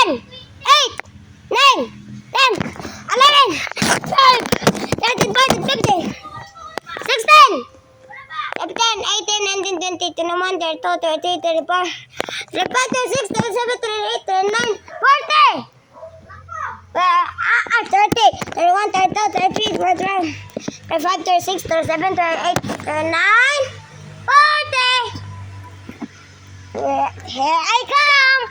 10, 8, 9, 10, 11, 12, 13, 14, 15, 16, 17, 18, 19, 20, 21, 22, 23, 24, 25, 26, 27, 28, 29, 40! 30, 31, 32, 33, 34, 35, 36, 37, 38, 39, 40! Here I come!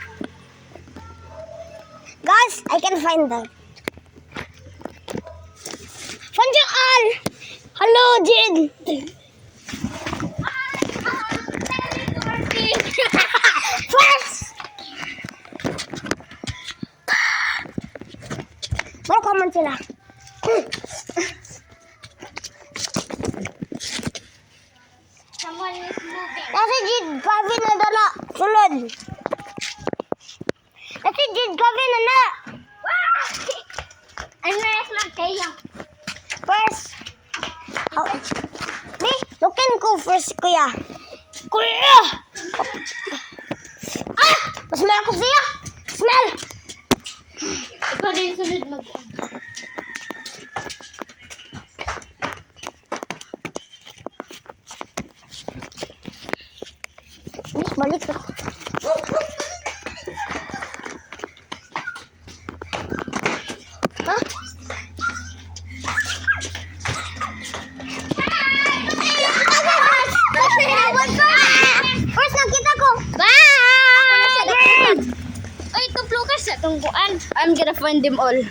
Guys, I can find them. Find you all! Hello, Jin! First! More common sila. Someone is moving. Nasi Jid Gavin na dala. Sulod. Nasi Jid Gavin na na. Ano lang kayo? First. Oh. Di, lookin ko first, kuya. Kuya! Ah! Masmell ko siya. Smell! Ikaw din sunod mag... Balik ako. Ha? First, nakita ko. Bye! Ay, ito Lucas sa tungkuan. I'm gonna find them all.